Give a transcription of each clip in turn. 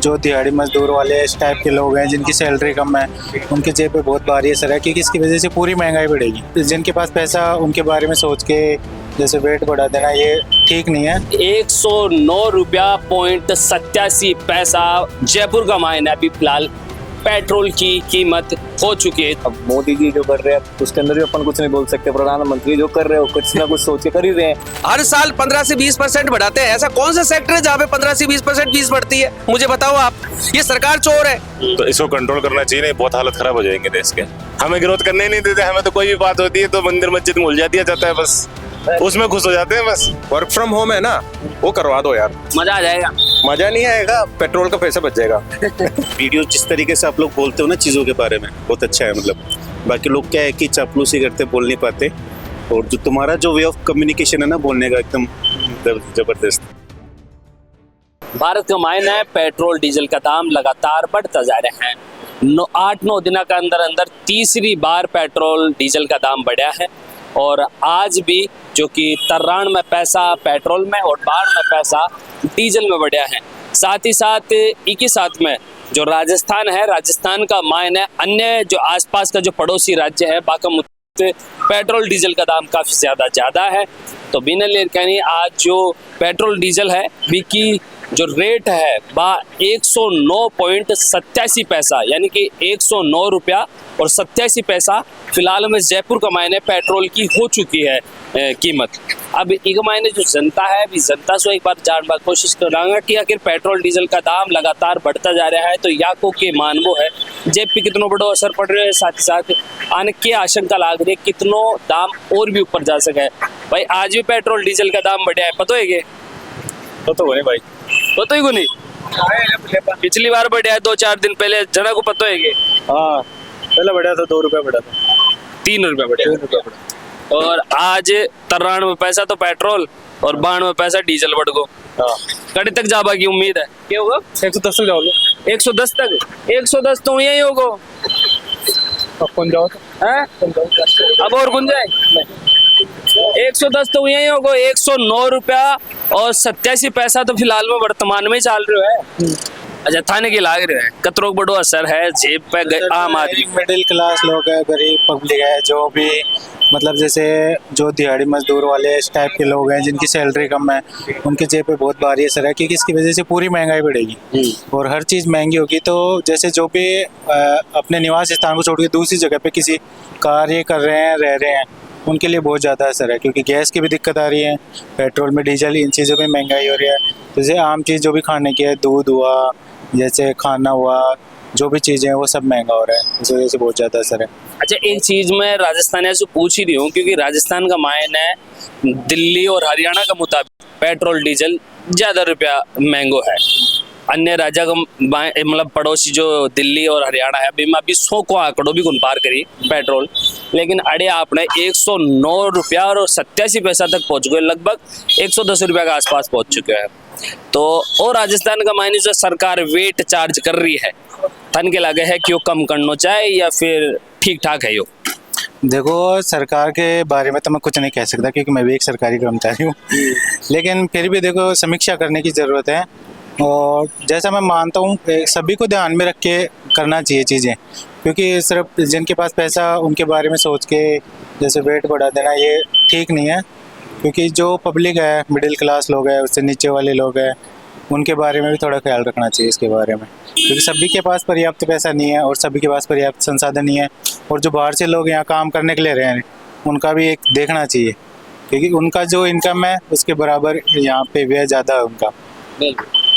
जो दिहाड़ी मजदूर वाले इस टाइप के लोग हैं जिनकी सैलरी कम है, उनके जेब पे बहुत भारी असर है, क्योंकि इसकी वजह से पूरी महंगाई बढ़ेगी। जिनके पास पैसा उनके बारे में सोच के जैसे वेट बढ़ा देना, ये ठीक नहीं है। 109 रुपया पॉइंट 87 पैसा जयपुर का मायना अभी फिलहाल पेट्रोल की कीमत हो चुकी है। अब मोदी जी जो कर रहे हैं उसके अंदर भी अपन कुछ नहीं बोल सकते। प्रधानमंत्री जो कर रहे हो कुछ ना कुछ सोच के कर ही रहे हैं। हर साल 15 से 20% बढ़ाते हैं। ऐसा कौन सा सेक्टर है जहाँ पे 15 से 20% फीस बढ़ती है? मुझे बताओ आप। ये सरकार चोर है। तो इसको कंट्रोल करना चाहिए, नहीं बहुत हालत खराब हो जाएंगे देश के। हमें ग्रोथ करने ही नहीं देते। हमें तो कोई भी बात होती है तो मंदिर मस्जिद में उलझा दिया जाता है, बस उसमें खुश हो जाते हैं। बस वर्क फ्रॉम होम है ना, वो करवा दो यार, मजा आ जाएगा। मजा नहीं आएगा, पेट्रोल का पैसा बच जाएगा। वीडियो जिस तरीके से आप लोग बोलते हो ना चीज़ों के बारे में, बहुत अच्छा है। मतलब बाकी लोग क्या है कि चापलूसी करते, बोल नहीं पाते, और जो तुम्हारा जो वे ऑफ कम्युनिकेशन है ना बोलने का, एकदम जबरदस्त। भारत का मायना है पेट्रोल डीजल का दाम लगातार बढ़ता जा रहा है। 8-9 दिनों का अंदर अंदर तीसरी बार पेट्रोल डीजल का दाम बढ़ा है, और आज भी जो कि 93 पैसा पेट्रोल में और 92 पैसा डीजल में बढ़ा है। साथ ही साथ एक ही साथ में जो राजस्थान है, राजस्थान का मायना है अन्य जो आसपास का जो पड़ोसी राज्य है बाकी पेट्रोल डीजल का दाम काफ़ी ज़्यादा है। तो बिना लेर कहनी आज जो पेट्रोल डीजल है की जो रेट है 109.87 पैसा, यानी कि 109 रुपया और 87 पैसा फिलहाल में जयपुर का मायने पेट्रोल की हो चुकी है कीमत। अब एक मायने जो जनता है, अभी जनता से एक बार जानने की कोशिश करूँगा कि आखिर पेट्रोल डीजल का दाम लगातार बढ़ता जा रहा है तो याको के मानवो है जेब पे कितनों बड़ो असर पड़ रहा है, साथ ही साथ आने की आशंका लाग रही है कितनों दाम और भी ऊपर जा सके। भाई आज भी पेट्रोल डीजल का दाम बढ़ा है, पता है? तो बने भाई, पता ही को नहीं। पिछली बार बढ़ा 2-4 दिन पहले जना को पता है? हाँ पहले बढ़ा था 2 रुपया बढ़ा था, 3 रुपया बढ़ा, और आज 93 पैसा तो पेट्रोल और 92 पैसा डीजल बढ़ गो। कड़ी तक जाबा की उम्मीद है? क्या होगा? 110 तक जाओगे। 110 तक? 110 तो यही होगा। कौन जाओ अब और कौन जाए? 110 तो यही होगा। 109 रुपया और 87 पैसा तो फिलहाल में वर्तमान में चाल रहे है। अच्छा, थाने की लाग रहे हैं कतरों बड़ो असर है जेब पे आम आदमी। मिडिल क्लास लोग है, गरीब पब्लिक है, जो भी मतलब जैसे जो दिहाड़ी मजदूर वाले इस टाइप के लोग हैं जिनकी सैलरी कम है, उनके जेब पे बहुत भारी असर है, क्योंकि इसकी वजह से पूरी महंगाई बढ़ेगी और हर चीज़ महंगी होगी। तो जैसे जो भी अपने निवास स्थान को छोड़ के दूसरी जगह पे किसी कार्य कर रहे हैं, रह रहे हैं, उनके लिए बहुत ज़्यादा असर है, क्योंकि गैस की भी दिक्कत आ रही है, पेट्रोल में डीजल, इन चीज़ों में महंगाई हो रही है। जैसे आम चीज़ जो भी खाने की है, दूध हुआ, जैसे खाना हुआ, जो भी चीज़ें हैं वो सब महंगा हो रहा है, इस वजह से बहुत ज़्यादा असर है। अच्छा, एक चीज़ मैं राजस्थान से पूछ ही रही हूँ, क्योंकि राजस्थान का मायना है दिल्ली और हरियाणा का मुताबिक पेट्रोल डीजल ज़्यादा रुपया महंगो है। अन्य राज्य का मतलब पड़ोसी जो दिल्ली और हरियाणा है अभी 100 को आंकड़ों भी गुन पार करी पेट्रोल, लेकिन अड़े आपने 109 रुपया और 87 पैसा तक पहुँच गए, लगभग 110 रुपया के आसपास पहुँच चुके हैं। तो और राजस्थान का मायने जो सरकार वेट चार्ज कर रही है, थन के लगे है कि वो कम करना चाहे या फिर ठीक ठाक है? यो देखो, सरकार के बारे में तो मैं कुछ नहीं कह सकता क्योंकि मैं भी एक सरकारी कर्मचारी हूँ, लेकिन फिर भी देखो समीक्षा करने की ज़रूरत है। और जैसा मैं मानता हूँ सभी को ध्यान में रख के करना चाहिए चीज़ें, क्योंकि सिर्फ जिनके पास पैसा उनके बारे में सोच के जैसे वेट बढ़ा देना, ये ठीक नहीं है। क्योंकि जो पब्लिक है, मिडिल क्लास लोग हैं, उससे नीचे वाले लोग हैं, उनके बारे में भी थोड़ा ख्याल रखना चाहिए इसके बारे में, क्योंकि सभी के पास पर्याप्त पैसा नहीं है और सभी के पास पर्याप्त संसाधन नहीं है। और जो बाहर से लोग यहाँ काम करने के लिए रहे हैं, उनका भी एक देखना चाहिए, क्योंकि उनका जो इनकम है उसके बराबर यहाँ पे व्यय ज़्यादा है उनका।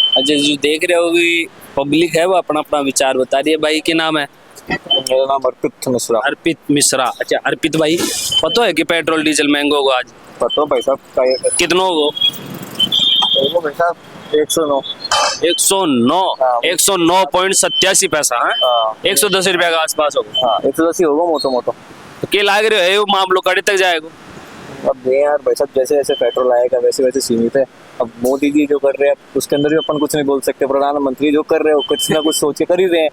अच्छा, जो देख रहे होगी पब्लिक है वो अपना अपना विचार बता रही है। भाई क्या नाम है? मेरा नाम अर्पित मिश्रा। अर्पित मिश्रा। अच्छा अर्पित भाई, पता है कि पेट्रोल डीजल महंगा होगा आज? पता भाई साहब कितना होगा? भाई साहब 109 109.87 पैसा है। 110 रुपया का आसपास होगा। हाँ 110 ही होगा मोटो। तो क्या लाग रहे है वो मामलों कड़े तक जाएगा? अब दे यार भाई साहब, जैसे जैसे पेट्रोल आएगा वैसे वैसे सीमित है। अब मोदी जी जो कर रहे हैं उसके अंदर भी अपन कुछ नहीं बोल सकते। प्रधानमंत्री जो कर रहे हो कुछ ना कुछ सोच के कर ही रहे हैं।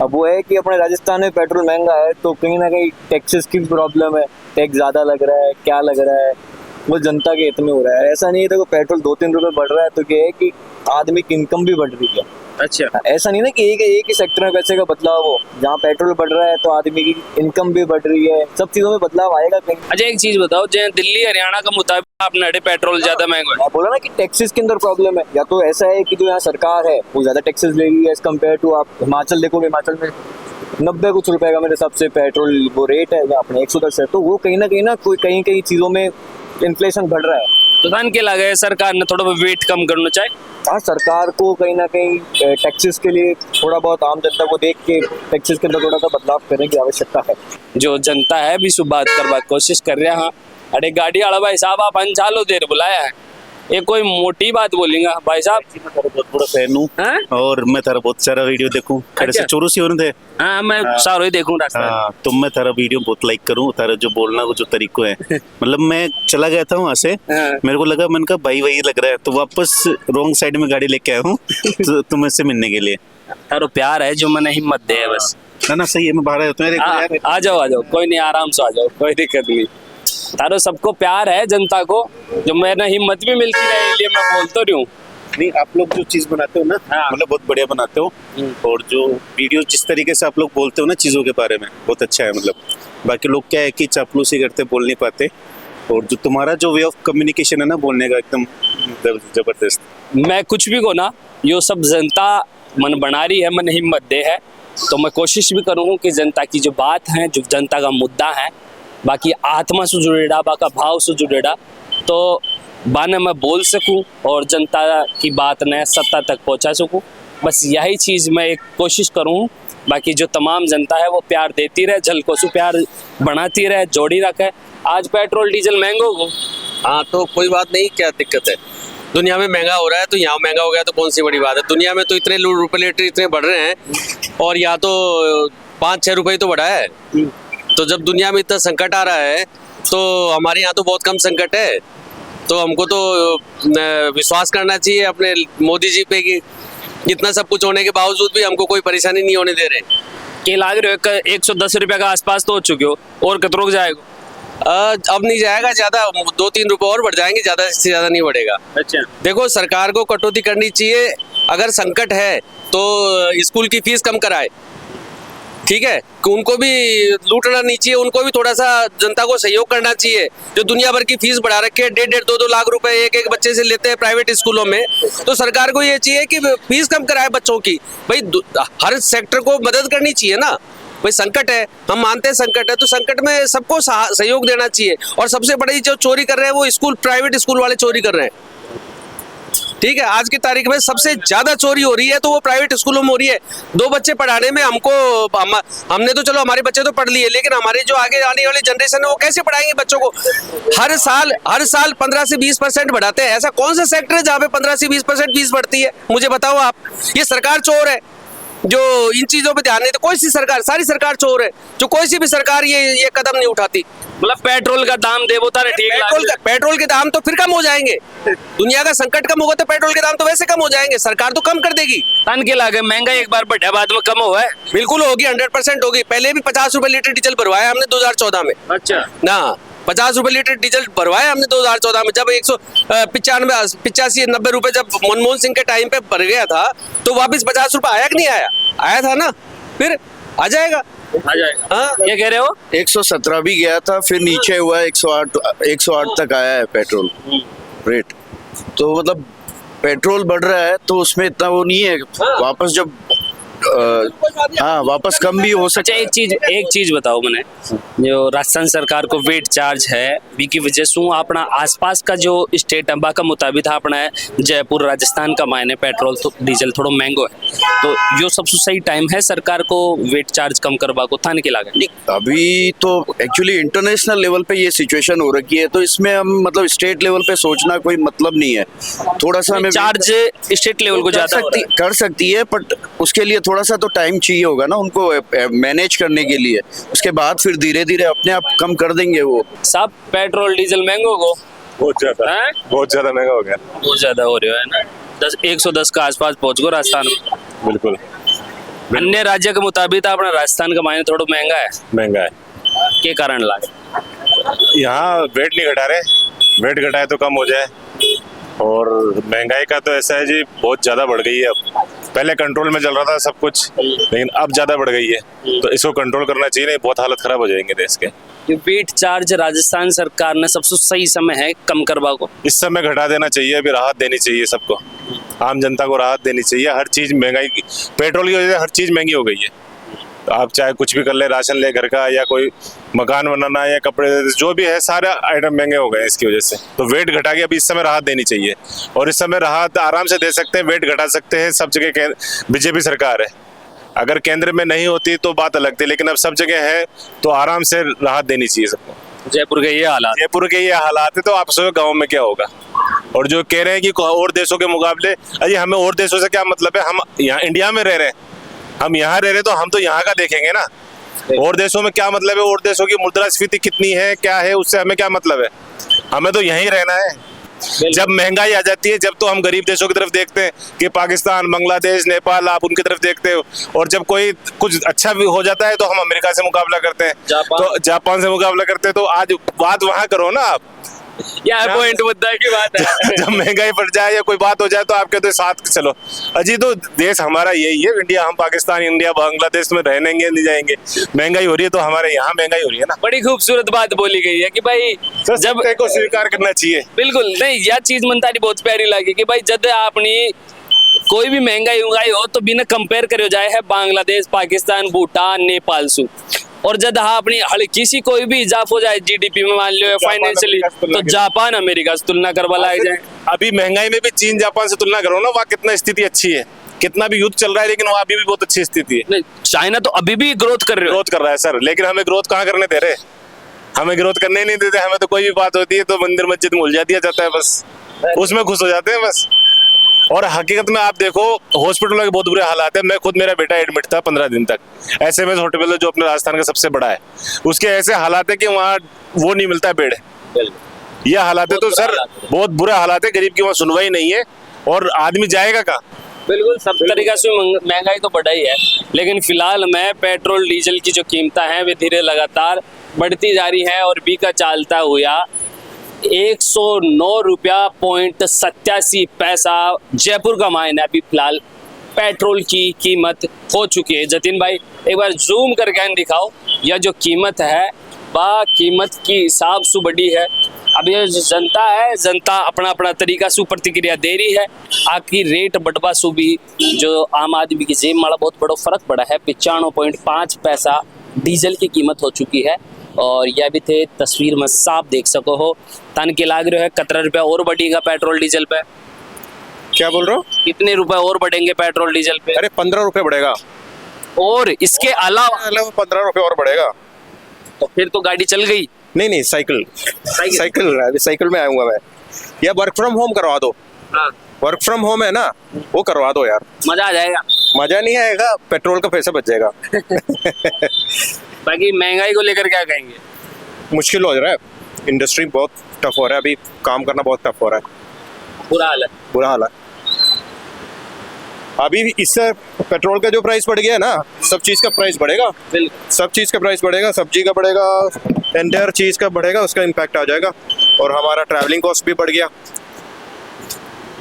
अब वो है कि अपने राजस्थान में पेट्रोल महंगा है तो कहीं ना कहीं टैक्सेस की प्रॉब्लम है, टैक्स ज़्यादा लग रहा है, क्या लग रहा है, वो जनता के हित में हो रहा है। ऐसा नहीं है, देखो पेट्रोल 2-3 रुपये बढ़ रहा है तो क्या है कि आदमी की इनकम भी बढ़ रही है। अच्छा, ऐसा नहीं ना कि एक ही सेक्टर में पैसे का बदलाव हो। जहाँ पेट्रोल बढ़ रहा है तो आदमी की इनकम भी बढ़ रही है, सब चीजों में बदलाव आएगा कहीं। अच्छा एक चीज बताओ, जो दिल्ली हरियाणा का मुताबिक आपने अड़े पेट्रोल ज्यादा महंगा है। मैं बोला ना कि टैक्सेस के अंदर प्रॉब्लम है। या तो ऐसा है कि जो यहाँ सरकार है वो ज्यादा टैक्सेस ले रही है एज कम्पेयर टू आप हिमाचल देखोगे, हिमाचल में 90 कुछ रुपए का मेरे हिसाब से पेट्रोल वो रेट है, या अपने 110 है। तो वो कहीं ना कोई कहीं चीजों में इन्फ्लेशन बढ़ रहा है। तो धान के लगे सरकार ने थोड़ा वेट कम करना चाहिए। हाँ, सरकार को कहीं ना कहीं टैक्सेस के लिए थोड़ा बहुत आम जनता को देख के टैक्सेस के अंदर थोड़ा सा बदलाव करने की आवश्यकता है। जो जनता है भी सुबह बात करवा कोशिश कर रहे हैं। हाँ, अरे गाड़ी वाला भाई साहब आप अनचालो देर बुलाया है, ये कोई मोटी बात बोलेंगे भाई साहब। मैं तारा बहुत बड़ा फैन हूँ हाँ? और मैं तारा बहुत सारा वीडियो देखूं। खड़े से अच्छा। चोरू सी होने थे। हाँ मैं सारो ही देखूं रास्ता। हाँ, तो मैं तारा वीडियो बहुत लाइक करूँ। तारा जो बोलना वो जो तरीको है, मतलब मैं चला गया था वहाँ से, हाँ। मेरे को लगा, मैंने कहा भाई वही लग रहा है, तो वापस रॉन्ग साइड में गाड़ी लेके आया हूँ तो तुमसे मिलने के लिए। तारो प्यार है जो मैंने हिम्मत दे है बस। ना सही है, मैं बाहर आता हूँ यार। आ जाओ कोई नहीं, आराम से आ जाओ, कोई दिक्कत नहीं। तारो सबको प्यार है जनता को, जो मैंने हिम्मत भी मिलती रहे इसलिए मैं बोल तो रही हूँ। नहीं, आप लोग जो चीज बनाते हो ना, हाँ। मतलब बहुत बढ़िया बनाते हो। और जो वीडियो जिस तरीके से आप लोग बोलते हो ना चीजों के बारे में, बहुत अच्छा है। मतलब बाकी लोग क्या है कि चापलूसी करते, बोल नहीं पाते। और जो तुम्हारा जो वे ऑफ कम्युनिकेशन है ना बोलने का, एकदम जबरदस्त। मैं कुछ भी को ना, यो सब जनता मन बना रही है, मन हिम्मत दे है, तो मैं कोशिश भी करूँगा कि जनता की जो बात है, जो जनता का मुद्दा है, बाकी आत्मा से जुड़ेड़ा, बाका भाव से जुड़ेड़ा, तो बाने मैं बोल सकूं और जनता की बात ने सत्ता तक पहुंचा सकूं। बस यही चीज़ मैं एक कोशिश करूं। बाकी जो तमाम जनता है वो प्यार देती रहे, झलकों से प्यार बढ़ाती रहे, जोड़ी रखे। आज पेट्रोल डीजल महंगो हो। हाँ तो कोई बात नहीं, क्या दिक्कत है। दुनिया में महंगा हो रहा है तो यहाँ महंगा हो गया तो कौन सी बड़ी बात है। दुनिया में तो इतने रुपये लीटर इतने बढ़ रहे हैं और यहाँ तो 5-6 रुपये तो बढ़ा है। तो जब दुनिया में इतना संकट आ रहा है तो हमारे यहाँ तो बहुत कम संकट है। तो हमको तो विश्वास करना चाहिए अपने मोदी जी पे कि इतना सब कुछ होने के बावजूद भी हमको कोई परेशानी नहीं होने दे रहे। के लाग रहे हो 110 रुपये का आसपास तो हो चुके हो, और कितनों जाएगा? अब नहीं जाएगा, ज़्यादा 2-3 रुपये और बढ़ जाएंगे, ज़्यादा से ज़्यादा नहीं बढ़ेगा। अच्छा, देखो सरकार को कटौती करनी चाहिए। अगर संकट है तो स्कूल की फीस कम कराए, ठीक है, कि उनको भी लूटना नहीं चाहिए, उनको भी थोड़ा सा जनता को सहयोग करना चाहिए। जो दुनिया भर की फीस बढ़ा रखे हैं, 1.5-2 लाख रुपए एक बच्चे से लेते हैं प्राइवेट स्कूलों में, तो सरकार को ये चाहिए कि फीस कम कराए बच्चों की। भाई हर सेक्टर को मदद करनी चाहिए ना। भाई संकट है, हम मानते हैं संकट है, तो संकट में सबको सहयोग देना चाहिए। और सबसे बड़ी जो चोरी कर रहे हैं वो स्कूल, प्राइवेट स्कूल वाले चोरी कर रहे हैं, ठीक है। आज की तारीख में सबसे ज्यादा चोरी हो रही है तो वो प्राइवेट स्कूलों में हो रही है। 2 बच्चे पढ़ाने में हमने तो चलो हमारे बच्चे तो पढ़ लिए, लेकिन हमारे जो आगे आने वाली जनरेशन है वो कैसे पढ़ाएंगे बच्चों को। हर साल 15 से 20% बढ़ाते हैं। ऐसा कौन सा सेक्टर है जहाँ पे 15 से 20% फीस बढ़ती है, मुझे बताओ आप। ये सरकार चोर है जो इन चीजों पे ध्यान नहीं देती। कोई सी सरकार, सारी सरकार चोर है, जो कोई सी भी सरकार ये कदम नहीं उठाती। मतलब पेट्रोल का दाम देवो तारे ठीक पेट्रोल के दाम तो फिर कम हो जाएंगे। दुनिया का संकट कम होगा तो पेट्रोल के दाम तो वैसे कम हो जाएंगे, सरकार तो कम कर देगी। तन के लागे महंगाई एक बार बढ़े बाद में कम हुआ है, बिल्कुल होगी, 100% होगी। पहले भी 50 रुपए लीटर डीजल भरवाया हमने 2014 में। अच्छा ना 50 रुपए लीटर डीजल भरवाया हमने 2014 में। जब 185-90 रुपए जब मनमोहन सिंह के टाइम पे भर गया था तो वापस 50 रुपए आया कि नहीं आया? आया था ना, फिर आ जाएगा। हाँ, क्या कह रहे हो? 117 भी गया था, फिर नीचे हुआ 108 तक आया है पेट्रोल रेट। तो मतलब पेट्रोल बढ़ रहा है तो उसमें इतना वो नहीं है। वापस जब हाँ वापस कम भी हो सकता अच्छा एक चीज बताओ मैंने, जो राजस्थान सरकार को वेट चार्ज है की वजह से अपना आसपास का जो स्टेट अंबा का मुताबिक अपना है जयपुर राजस्थान का मायने पेट्रोल तो डीजल थोड़ा महंगो है, तो यो सबसे सही टाइम है सरकार को वेट चार्ज कम करवा को थाने की लागत। अभी तो एक्चुअली इंटरनेशनल लेवल पे ये सिचुएशन हो रखी है, तो इसमें हम मतलब स्टेट लेवल पे सोचना कोई मतलब नहीं है। थोड़ा सा हमें चार्ज स्टेट लेवल को ज्यादा कर सकती है, बट उसके लिए थोड़ा सा तो टाइम चाहिए होगा ना उनको मैनेज करने के लिए। उसके बाद फिर धीरे धीरे अपने आप कम कर देंगे वो। सब पेट्रोल डीजल महंगो को बहुत ज्यादा महंगा हो गया, बहुत ज्यादा हो रहा है ना। 110 का आसपास पहुंच गो राजस्थान में। बिल्कुल अन्य राज्य के मुताबिक अपना राजस्थान का मायने थोड़ा महंगा है के कारण लागे। यहाँ वेट नहीं घटा रहे, वेट घटाए तो कम हो जाए। और महंगाई का तो ऐसा है जी, बहुत ज़्यादा बढ़ गई है अब। पहले कंट्रोल में चल रहा था सब कुछ, लेकिन अब ज़्यादा बढ़ गई है, तो इसको कंट्रोल करना चाहिए, नहीं बहुत हालत ख़राब हो जाएंगे देश के। ये वेट चार्ज राजस्थान सरकार ने सबसे सही समय है कम करवा को। इस समय घटा देना चाहिए, अभी राहत देनी चाहिए सबको, आम जनता को राहत देनी चाहिए। हर चीज़ महंगाई, पेट्रोल की वजह से हर चीज़ महंगी हो गई है। तो आप चाहे कुछ भी कर ले, राशन ले घर का, या कोई मकान बनाना, या कपड़े, जो भी है सारे आइटम महंगे हो गए हैं इसकी वजह से। तो वेट घटा के अभी इस समय राहत देनी चाहिए, और इस समय राहत आराम से दे सकते हैं, वेट घटा सकते हैं। सब जगह बीजेपी सरकार है, अगर केंद्र में नहीं होती तो बात अलग थी, लेकिन अब सब जगह है तो आराम से राहत देनी चाहिए सबको। जयपुर के ये हालात, जयपुर के ये हालात है, तो आप सोचो गाँव में क्या होगा। और जो कह रहे हैं कि और देशों के मुकाबले, अरे हमें और देशों से क्या मतलब है, हम यहाँ इंडिया में रह रहे हैं, हम यहाँ रह रहे तो हम तो यहाँ का देखेंगे ना। और देशों में क्या मतलब है, और देशों की मुद्रास्फीति कितनी है, क्या है, उससे हमें क्या मतलब है। हमें तो यहीं रहना है। जब महंगाई आ जाती है, जब तो हम गरीब देशों की तरफ देखते हैं कि पाकिस्तान, बांग्लादेश, नेपाल, आप उनकी तरफ देखते हो। और जब कोई कुछ अच्छा भी हो जाता है तो हम अमेरिका से मुकाबला करते हैं, तो जापान से मुकाबला करते हैं। तो आज बात वहां करो ना आप, यह पॉइंट मुद्दा की बात है। जब महंगाई बढ़ जाए या कोई बात हो जाए तो आप कहते हो साथ चलो। अजी तो देश हमारा यही है इंडिया, हम पाकिस्तान, इंडिया, बांग्लादेश में रहने नहीं जाएंगे। महंगाई हो रही है तो हमारे यहाँ महंगाई हो रही है ना। बड़ी खूबसूरत बात बोली गई है कि भाई जब को स्वीकार करना चाहिए। बिल्कुल नहीं, यह चीज मनतारी बहुत प्यारी लगी कि भाई जब आपनी कोई भी महंगाई हो तो बिना कंपेयर करो जाए है बांग्लादेश, पाकिस्तान, भूटान, नेपाल से। और जब अपनी हल्की सी कोई भी इजाफा हो जाए जीडीपी में, मान लो फाइनेंशियली, तो जापान, अमेरिका से तुलना करवा लाए जाए। अभी महंगाई में भी चीन, जापान से तुलना करो ना, वहाँ कितना स्थिति अच्छी है, कितना भी युद्ध चल रहा है, लेकिन वहाँ अभी भी बहुत अच्छी स्थिति है। चाइना तो अभी भी ग्रोथ कर रहा है सर, लेकिन हमें ग्रोथ कहाँ करने दे रहे, हमें ग्रोथ करने ही नहीं देते। हमें तो कोई भी बात होती है तो मंदिर मस्जिद में उलझा दिया जाता है, बस उसमें खुश हो जाते हैं बस। और हकीकत में आप देखो, हॉस्पिटलों के बहुत बुरे हालात है। मैं खुद, मेरा बेटा एडमिट था 15 दिन तक SMS हॉस्पिटल, जो अपने राजस्थान का सबसे बड़ा है, उसके ऐसे हालात है कि वहाँ वो नहीं मिलता है बेड। ये हालात है तो सर बहुत बुरे हालात है, गरीब की वहाँ सुनवाई नहीं है, और आदमी जाएगा कहाँ। बिल्कुल, सब तरीका से महंगाई तो बढ़ा ही है, लेकिन फिलहाल में पेट्रोल डीजल की जो कीमतें हैं वे धीरे लगातार बढ़ती जा रही है। और बी का चालता हुआ 109 रुपया 87 पैसा जयपुर का मायना अभी फिलहाल पेट्रोल की कीमत हो चुकी है। जतिन भाई एक बार जूम करके दिखाओ, यह जो कीमत है वह कीमत की हिसाब से बढ़ी है। अब ये जो जनता है, जनता अपना अपना तरीका से प्रतिक्रिया दे रही है। आखिर रेट बढ़वा सु भी जो आम आदमी की जेब में बहुत बड़ा फर्क पड़ा है। 95.5 पैसा डीजल की कीमत हो चुकी है। और यह भी थे तस्वीर में साफ देख सको हो, तन के लाग रहे है 17 रुपया और बढ़ेगा पेट्रोल डीजल पे। क्या बोल रहे हो? कितने रुपए और बढ़ेंगे पेट्रोल डीजल पे? अरे 15 रुपए बढ़ेगा, और इसके अलावा 15 रुपए और बढ़ेगा। तो फिर तो गाड़ी चल गई। नहीं, साइकिल में आऊंगा मैं। या वर्क फ्रॉम होम करवा दो। हाँ, वर्क फ्रॉम होम है ना, वो करवा दो यार, मजा आ जाएगा। मजा नहीं आएगा, पेट्रोल का पैसा बच जाएगा। बाकी महंगाई को लेकर क्या कहेंगे? मुश्किल हो रहा है, इंडस्ट्री बहुत टफ हो रहा है, अभी काम करना बहुत टफ हो रहा है, बुरा हाल है। बुरा हाल है। अभी इससे पेट्रोल का जो प्राइस बढ़ गया है ना, सब चीज का प्राइस बढ़ेगा, सब चीज का प्राइस बढ़ेगा, सब्जी का बढ़ेगा, एंटायर चीज का बढ़ेगा, उसका इम्पैक्ट आ जाएगा। और हमारा ट्रैवलिंग कॉस्ट भी बढ़ गया।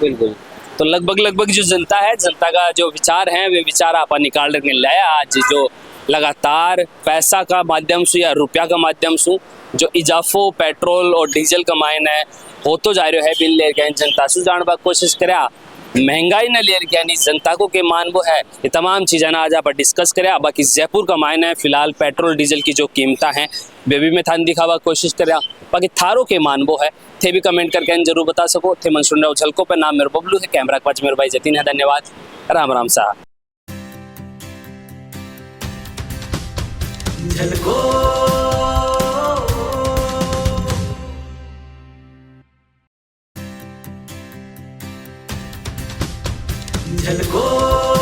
बिल्कुल, तो लगभग जो जनता है, जनता का जो विचार है वे विचार आप निकाल के लाया। आज जो लगातार पैसा का माध्यम से या रुपया का माध्यम से जो इजाफो पेट्रोल और डीजल का मायना है हो तो जा रहा है, बिल ले गए जनता से जानवा कोशिश करा, महंगाई न ले गया नहीं जनता को के मान वो है। ये तमाम चीज़ें ना आज आप डिस्कस करें। बाकी जयपुर का मायना है फिलहाल पेट्रोल डीजल की जो कीमतें हैं बेबी में थान दिखावा कोशिश करें। बाकी थारों के मान वो है थे भी कमेंट करके जरूर बता सको। थे मनसुन झलकों पर नाम मेरे बबलू है, कैमरा के पास मेरे भाई जतिन है। धन्यवाद, राम राम सा। झलको